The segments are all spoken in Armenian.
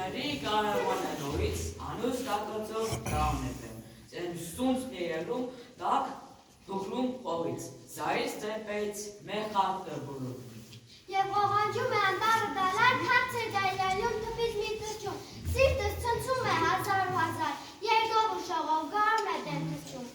Ուսուցիչների կարողանալուց անուս կակացով կրավնետեմ, ձեն սունց ներում տակ դուխլում խողից, զայից ծեպեից մեխավ տրբուրում։ Եվ ողանջում է անտարը դալար, հարցեր դայլայլում թպից մի թրջում, սիրտս ծնցում է հազար ու հազար, երկով ու շողով գարն է դեն թրջում։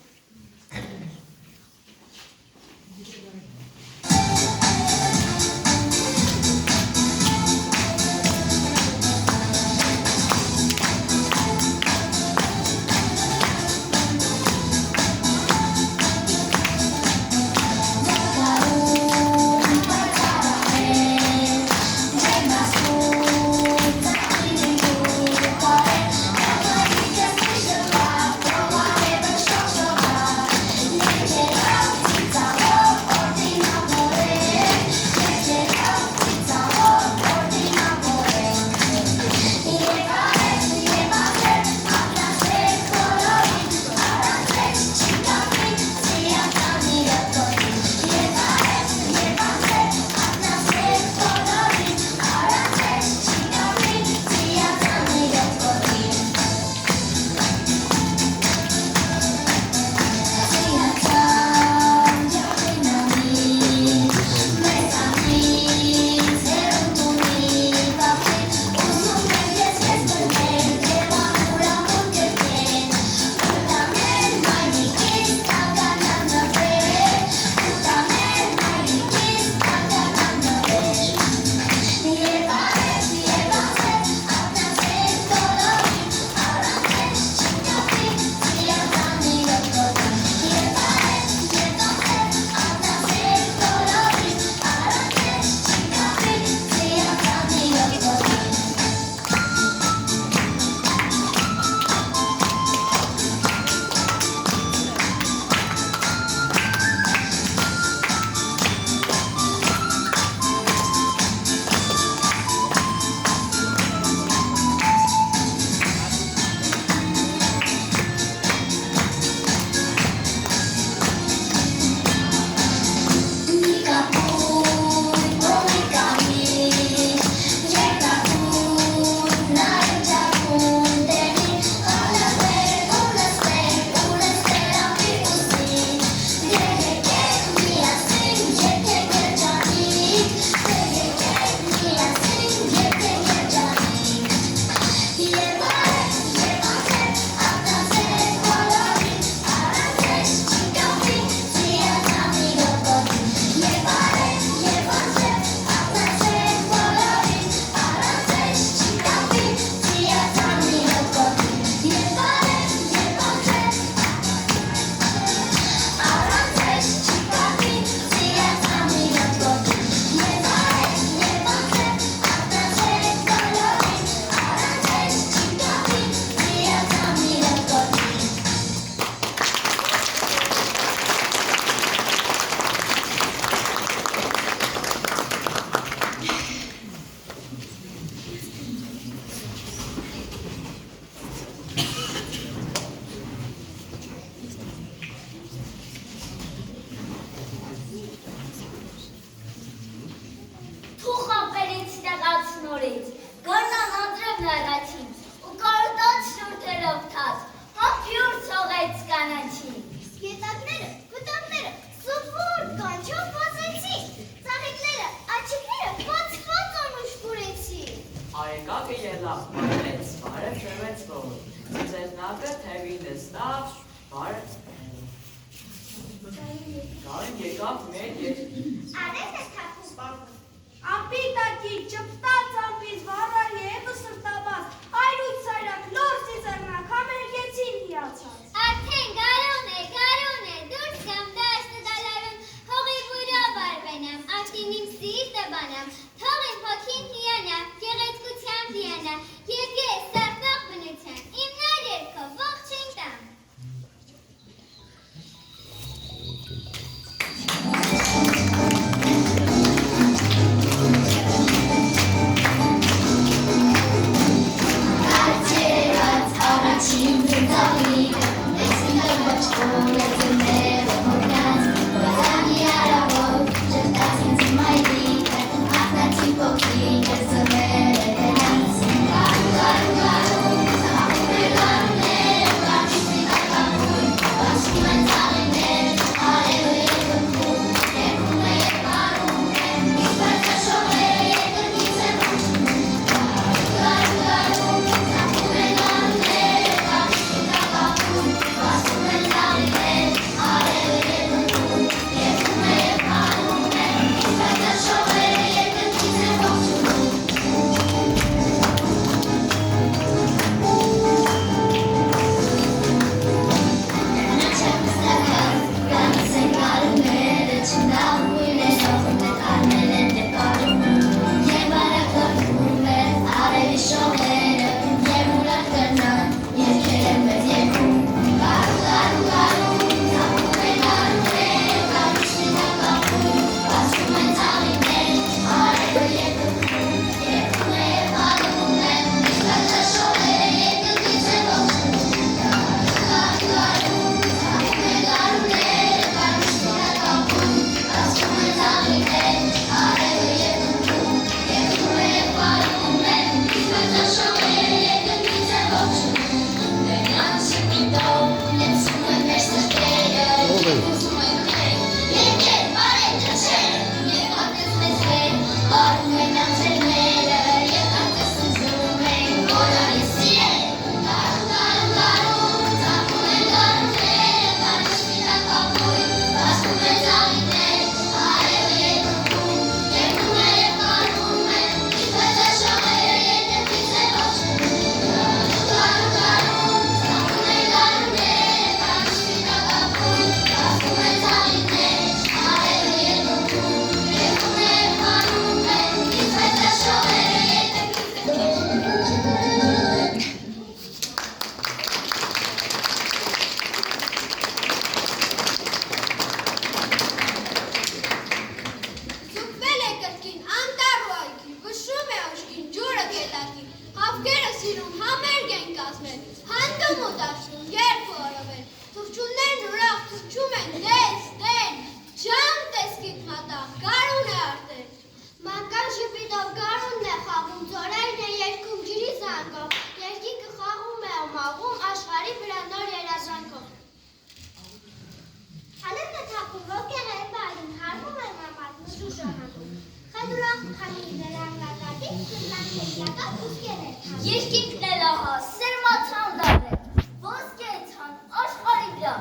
Շիրակա ուսկեր էր թան։ Երկինքն էլ ահա, սերմացան դարել, ոսկեցան, աշխարի վրա,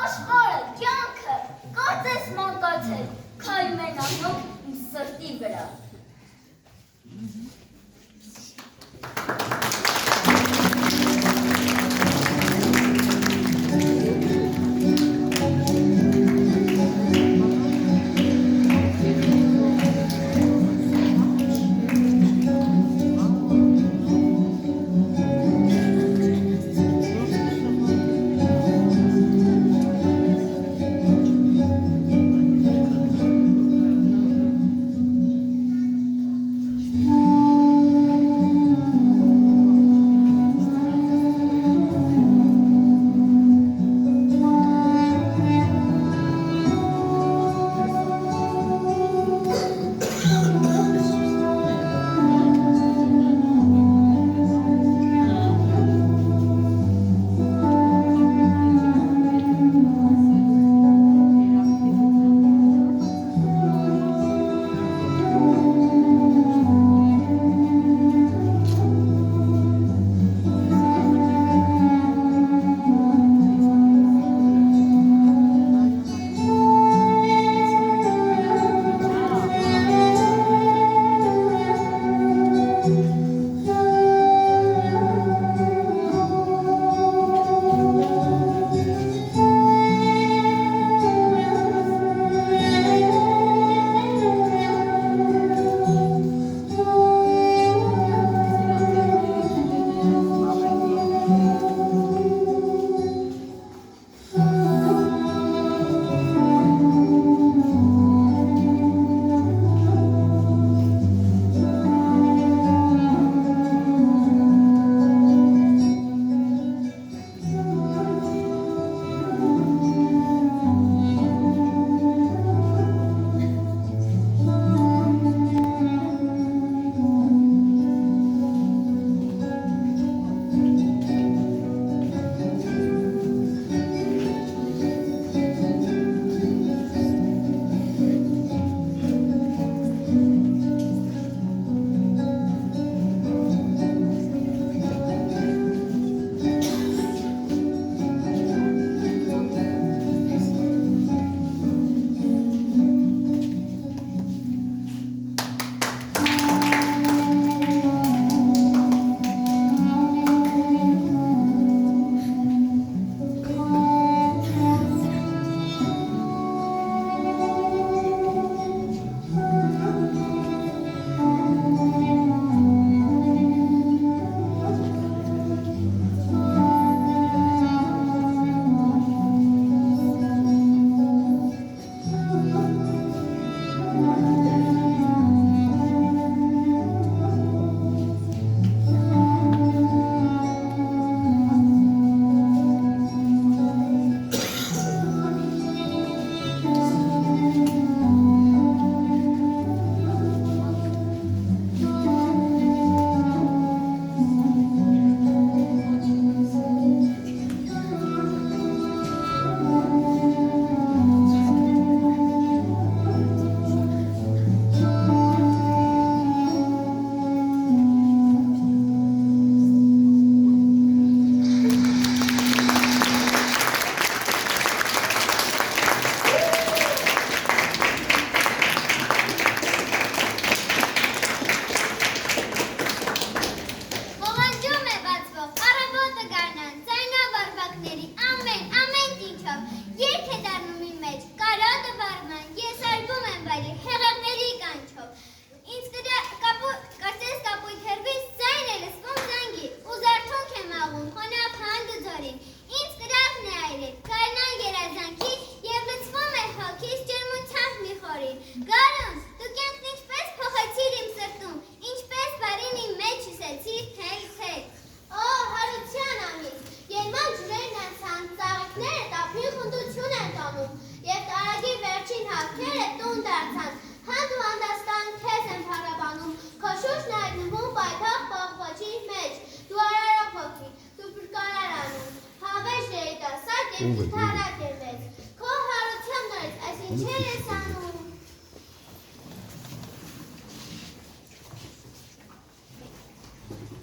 աշխարը, կյանքը, կարծես մանկացել, քայլում են անոք իմ սրտի վրա։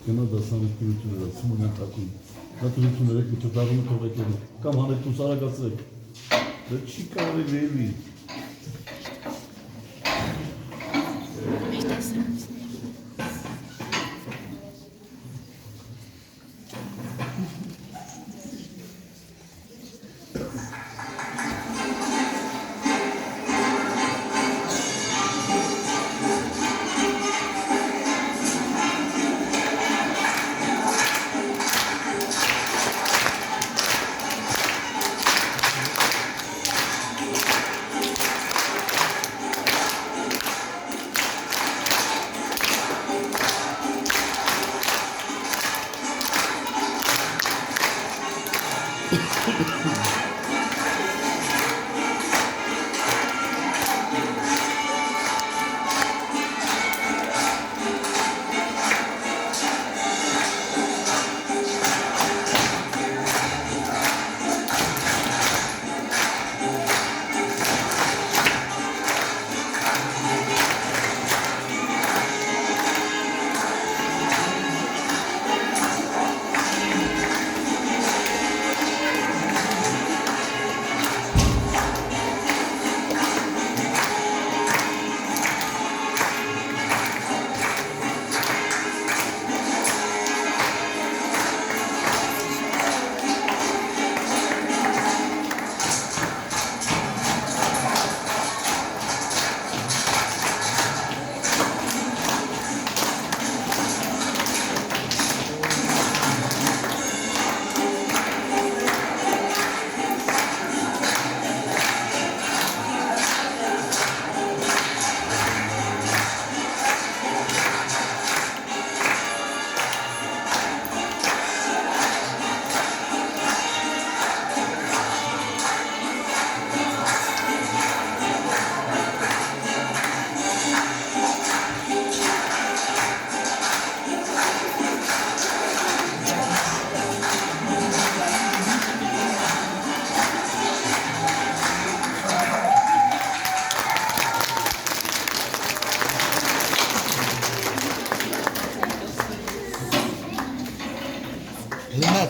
Գնա դասանությունները, ցմուն ընթակում, դատությունները կճտարումը թողեկելու, կամ հանեք դուս արագացրեք, դա չի կարող լինի։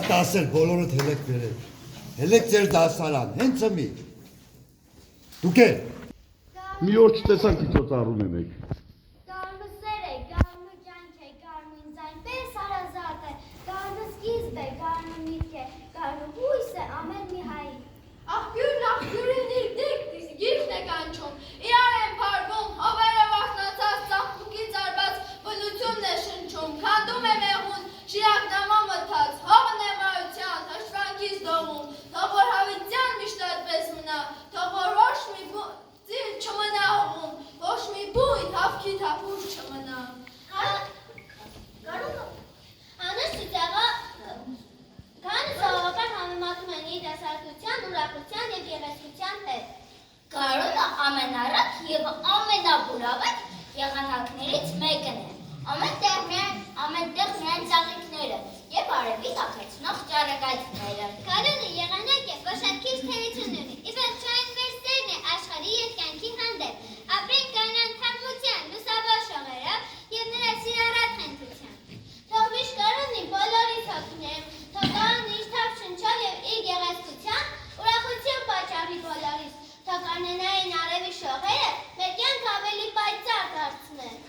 Տասել բոլորդ հելեք վերել, հելեք ձեր դասարան, հենց ըմի, դուք է։ Մի օր չտեսանք իչոց առուն ենք։ Գարնու սեր է, գարնու ջանք է, գարնու ինձ այնպես հարազատ է, գարնու սկիզբ է, գարնու միտք է, գարնու հույս է ամեն մի հայի։ Աղբյուրն իր գիրքն է կանչում, իրար են պարվում, հովերը վախնացած, ծաղկուկից արված բլությունն է շնչում, քանդում է մեղուն, շիրակ նամա մթած, հողն է մայության, հաշվանքից դողում, թող որ հավիտյան միշտ այդպես մնա, թող որ ոչ մի ծիր չմնա հողում, ոչ մի բույն հավքի թափուր չմնա։ Անուշ ծիծաղը կանը զողական համեմատում են իր դասարտության, ուրախության և եղեսկության հետ։ Գարունը ամենառատ և ամենաբուրավետ եղանակներից մեկն է։ Ամենտեղ միայն ծաղիկները և արևի տաքացնող ճառագայթները։ Գարունը եղանակ է, որ շատ քիչ թերություն ունի, ի վերջո այն մեր սերն է աշխարհի և կյանքի հանդեպ։ Ապրենք կանան թաղմության, լուսավոր շողերով և նրա սիրառատ խենթությամբ։ Թող միշտ գարունի բոլորիս հոգնեմ, թող գարունը իր թավ շնչով և իր գեղեցկությամբ ուրախություն պատճառի բոլորիս, թող կանենային արևի շողերը մեր կյանքը ավելի պայծառ դարձնեն։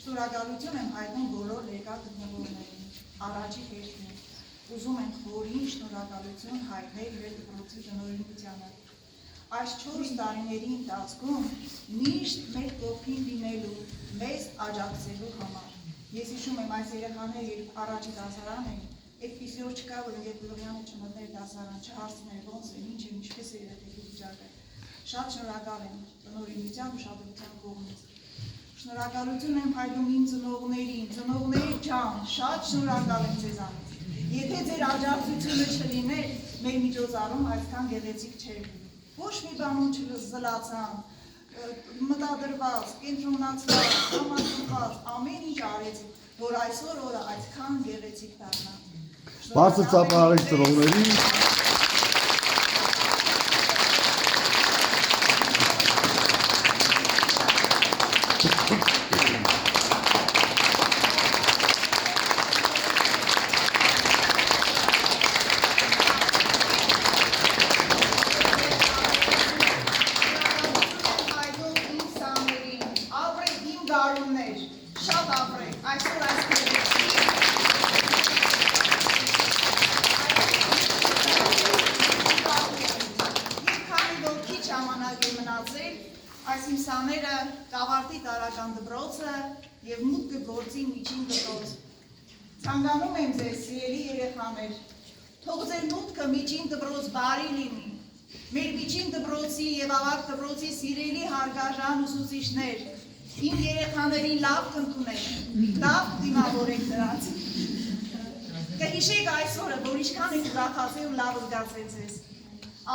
Շնորհակալություն եմ հայտնում բոլոր եկած գտնվողներին, առաջի հերթին, ուզում ենք որին շնորհակալություն հայտնել մեր դպրոցի տնօրինությանը։ Այս 4 տարիների ընթացքում միշտ մեր կողքին լինելու, մեզ աջակցելու համար։ Ես հիշում եմ այս երեխաները, երբ առաջի դասարան էին, այդպիսի օր չկա, որ երբ Լողյանը չմտներ դասարան, չհարցներ ոնց է, ինչ է, ինչպես է երեխեքի վիճակը։ Շատ շնորհակալ եմ տնօրինության ուշադրության կողմից։ Շնորհակալություն եմ հայտնում իմ ծնողներին, ծնողների ջան, շատ շնորհակալ եմ ձեզանից։ Եթե ձեր աջակցությունը չլիներ, մեր միջոցառում այսքան գեղեցիկ չէր։ Ոչ մի բանում չզլացան, մտադրված, կենտրոնացված, համակարգված, ամեն ինչ արեցիք, որ այսօր օրը այսքան գեղեցիկ դառնա։ Բարձր ծափահարեք ծնողներին։ Այս իմսաները կավարտի տարական դպրոցը և մուտքը գործի միջին դպրոց։ Ցանկանում եմ ձեզ, սիրելի երեխաներ, թող ձեր մուտքը միջին դպրոց բարի լինի։ Մեր միջին դպրոցի և ավագ դպրոցի սիրելի հարգարժան ուսուցիչներ, իմ երեխաներին լավ կընդունեք, լավ դիմավորեք նրանց։ Կհիշեք այսօրը, որ ինչքան եք ուրախացել ու լավ զգացել ձեզ։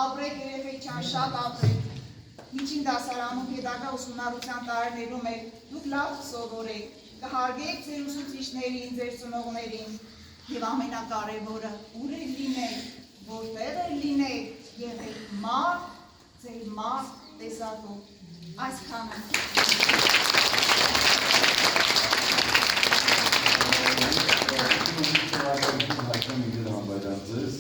Ապրեք երեխեք ջան, շատ ապրեք։ Միջին դասարանում պետական ուսումնառության տարիներում եք, դուք լավ սովորեք, կհարգեք ձեր ուսուցիչներին, ձեր ծնողներին եւ ամենակարևորը ուր էլ լինեք, որտեղ էլ լինեք, եղեք մարդ, ձեր մարդ տեսակով։ Այսքանը։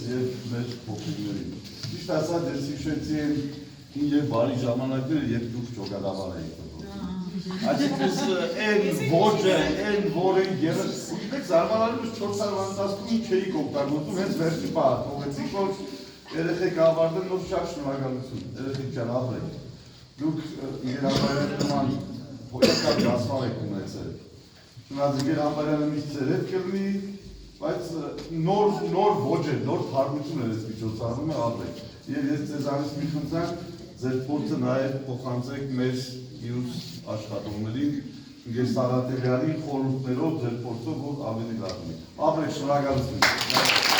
Եվ մեր փոքրիկներին։ Ճիշտ ասած, ես հիշեցի եւ բարի ժամանակները, երբ դուք ճոգադավար էիք տպրոցում։ Այսինքն այն ոճը, այն որը եղել, դուք զարմանալուց 4 տարվա ընթացքում ինչ էիք օգտագործում, հենց վերջի պահը թողեցիք, որ երեխեք ավարտեն, նոր շատ շնորհակալություն, երեխեք ջան, ապրեք։ Դուք Գերանբարյանի նման հոգեկան դասվար եք ունեցել։ Շնորհակալ Գերանբարյանը միշտ ձեր հետ կլինի, բայց նոր ոճ է, նոր թարգություն է այս միջոցառումը ապրեք։ Եվ ես ձեզանից մի խնդրեմ, ձեր փորձը նաև փոխանցեք մեր մյուս աշխատողներին, Գեր Սարատելյանի խորհուրդներով, ձեր փորձով, որ ավելի լավ լինի։ Ապրեք, շնորհակալություն։